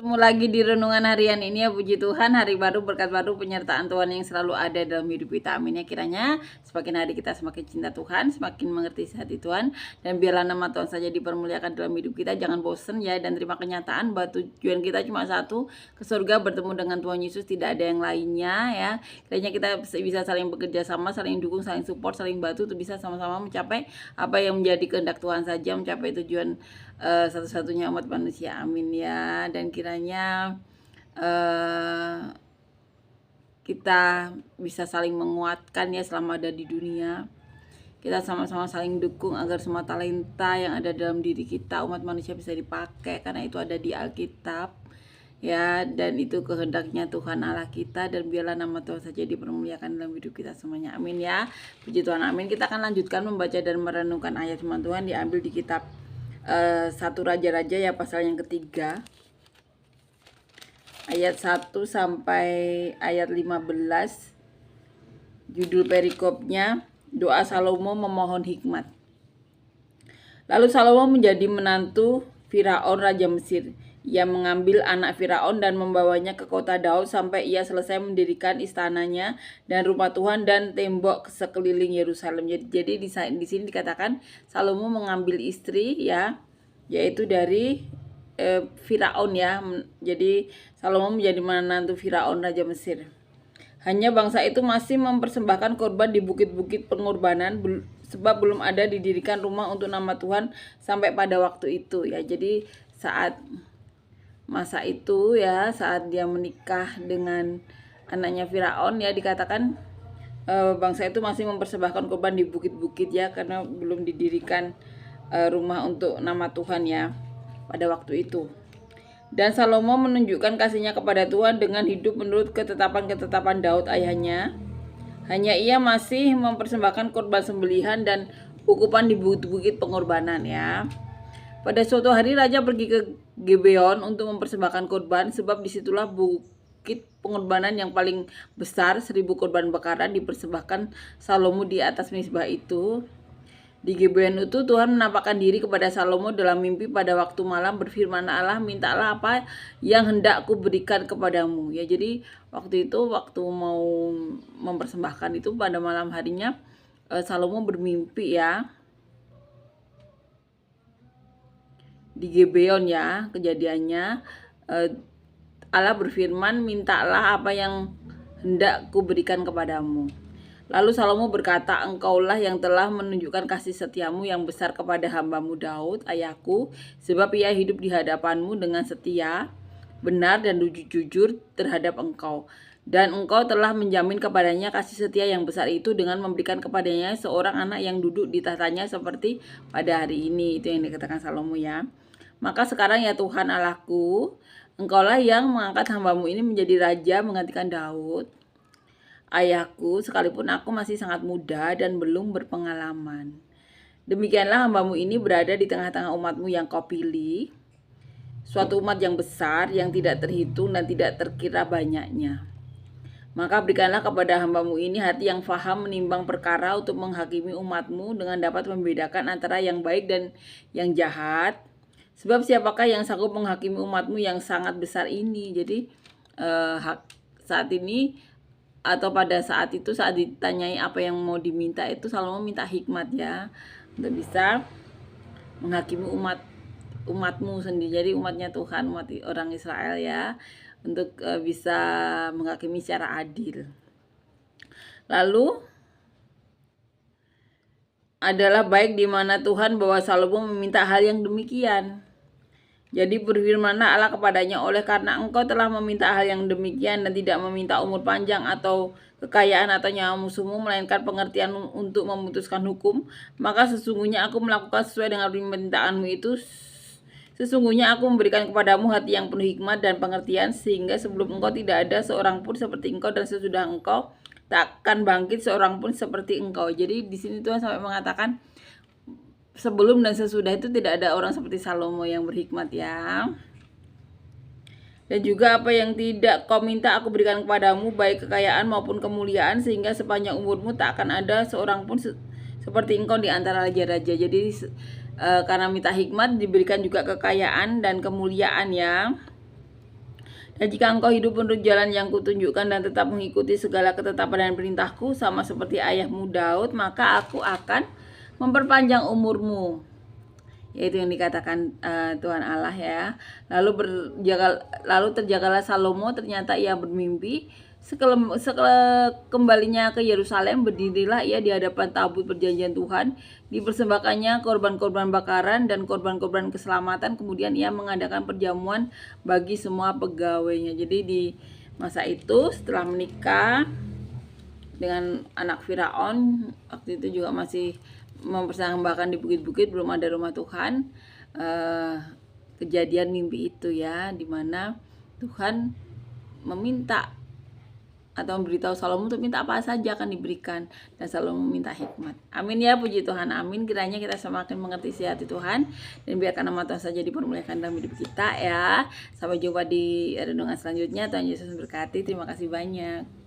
Ketemu lagi di renungan harian ini ya, puji Tuhan, hari baru, berkat baru, penyertaan Tuhan yang selalu ada dalam hidup kita. Amin ya, kiranya semakin hari kita semakin cinta Tuhan, semakin mengerti hati Tuhan, dan biarlah nama Tuhan saja dipermuliakan dalam hidup kita. Jangan bosen ya, dan terima kenyataan bahwa tujuan kita cuma satu, ke surga bertemu dengan Tuhan Yesus, tidak ada yang lainnya ya. Kiranya kita bisa saling bekerja sama, saling dukung, saling support, saling bantu untuk bisa sama-sama mencapai apa yang menjadi kehendak Tuhan saja, mencapai tujuan satu-satunya umat manusia. Amin ya. Dan kiranya kita bisa saling menguatkan ya selama ada di dunia. Kita sama-sama saling dukung agar semua talenta yang ada dalam diri kita, umat manusia, bisa dipakai, karena itu ada di Alkitab ya, dan itu kehendaknya Tuhan Allah kita, dan biarlah nama Tuhan saja dipermuliakan dalam hidup kita semuanya. Amin ya, puji Tuhan. Amin. Kita akan lanjutkan membaca dan merenungkan ayat firman Tuhan, diambil di kitab 1 Raja-Raja ya, pasal yang ketiga, ayat 1 sampai ayat 15. Judul perikopnya, doa Salomo memohon hikmat. Lalu Salomo menjadi menantu Firaun Raja Mesir. Ia mengambil anak Firaun dan membawanya ke kota Daud sampai ia selesai mendirikan istananya dan rumah Tuhan dan tembok sekeliling Yerusalem. Jadi di sini dikatakan Salomo mengambil istri ya, yaitu dari Firaun ya. Jadi Salomo menjadi menantu Firaun Raja Mesir. Hanya bangsa itu masih mempersembahkan korban di bukit-bukit pengorbanan, sebab belum ada didirikan rumah untuk nama Tuhan sampai pada waktu itu ya. Jadi saat masa itu ya, saat dia menikah dengan anaknya Firaun ya, dikatakan bangsa itu masih mempersembahkan korban di bukit-bukit ya, karena belum didirikan rumah untuk nama Tuhan ya pada waktu itu. Dan Salomo menunjukkan kasihnya kepada Tuhan dengan hidup menurut ketetapan-ketetapan Daud ayahnya. Hanya ia masih mempersembahkan korban sembelihan dan ukupan di bukit-bukit pengorbanan ya. Pada suatu hari raja pergi ke Gibeon untuk mempersembahkan korban, sebab disitulah bukit pengorbanan yang paling besar. 1000 korban bakaran dipersembahkan Salomo di atas mezbah itu. Di Gibeon itu Tuhan menampakkan diri kepada Salomo dalam mimpi pada waktu malam. Berfirman Allah, mintalah apa yang hendak ku berikan kepadamu ya. Jadi waktu itu, waktu mau mempersembahkan itu pada malam harinya, Salomo bermimpi ya, di Gibeon ya kejadiannya. Allah berfirman, mintalah apa yang hendak ku berikan kepadamu. Lalu Salomo berkata, engkaulah yang telah menunjukkan kasih setiamu yang besar kepada hambamu Daud ayahku, sebab ia hidup di hadapanmu dengan setia, benar dan jujur terhadap engkau. Dan engkau telah menjamin kepadanya kasih setia yang besar itu dengan memberikan kepadanya seorang anak yang duduk di tahtanya seperti pada hari ini. Itu yang dikatakan Salomo ya. Maka sekarang ya Tuhan Allahku, engkaulah yang mengangkat hambamu ini menjadi raja menggantikan Daud ayahku, sekalipun aku masih sangat muda dan belum berpengalaman. Demikianlah hambamu ini berada di tengah-tengah umatmu yang kau pilih, suatu umat yang besar, yang tidak terhitung dan tidak terkira banyaknya. Maka berikanlah kepada hambamu ini hati yang faham menimbang perkara untuk menghakimi umatmu dengan dapat membedakan antara yang baik dan yang jahat. Sebab siapakah yang sanggup menghakimi umatmu yang sangat besar ini? Jadi saat ini atau pada saat itu, saat ditanyai apa yang mau diminta itu, Salomo minta hikmat ya, untuk bisa menghakimi umatmu sendiri. Jadi umatnya Tuhan, umat orang Israel ya, untuk bisa menghakimi secara adil. Lalu adalah baik di mana Tuhan bahwa Salomo meminta hal yang demikian. Jadi berfirmanlah Allah kepadanya, oleh karena engkau telah meminta hal yang demikian dan tidak meminta umur panjang atau kekayaan atau nyawa musuhmu, melainkan pengertian untuk memutuskan hukum, maka sesungguhnya aku melakukan sesuai dengan permintaanmu itu. Sesungguhnya aku memberikan kepadamu hati yang penuh hikmat dan pengertian, sehingga sebelum engkau tidak ada seorang pun seperti engkau, dan sesudah engkau takkan bangkit seorang pun seperti engkau. Jadi di sini Tuhan sampai mengatakan sebelum dan sesudah itu tidak ada orang seperti Salomo yang berhikmat ya. Dan juga apa yang tidak kau minta aku berikan kepadamu, baik kekayaan maupun kemuliaan, sehingga sepanjang umurmu tak akan ada seorang pun seperti engkau di antara raja-raja. Jadi karena minta hikmat diberikan juga kekayaan dan kemuliaan ya. Dan jika engkau hidup menurut jalan yang kutunjukkan dan tetap mengikuti segala ketetapan dan perintahku sama seperti ayahmu Daud, maka aku akan memperpanjang umurmu. Yaitu yang dikatakan Tuhan Allah ya. Lalu terjagalah Salomo, ternyata ia bermimpi. Kembalinya ke Yerusalem, berdirilah ia di hadapan tabut perjanjian Tuhan, dipersembahkannya korban-korban bakaran dan korban-korban keselamatan. Kemudian ia mengadakan perjamuan bagi semua pegawainya. Jadi di masa itu setelah menikah dengan anak Firaun, waktu itu juga masih mempersembahkan di bukit-bukit, belum ada rumah Tuhan. Kejadian mimpi itu ya, dimana Tuhan meminta atau memberitahu Salomo untuk minta apa saja akan diberikan, dan Salomo meminta hikmat. Amin ya, puji Tuhan, amin. Kiranya kita semakin mengerti isi hati Tuhan, dan biarkan nama Tuhan saja dipermuliakan dalam hidup kita ya. Sampai jumpa di renungan selanjutnya. Tuhan Yesus memberkati. Terima kasih banyak.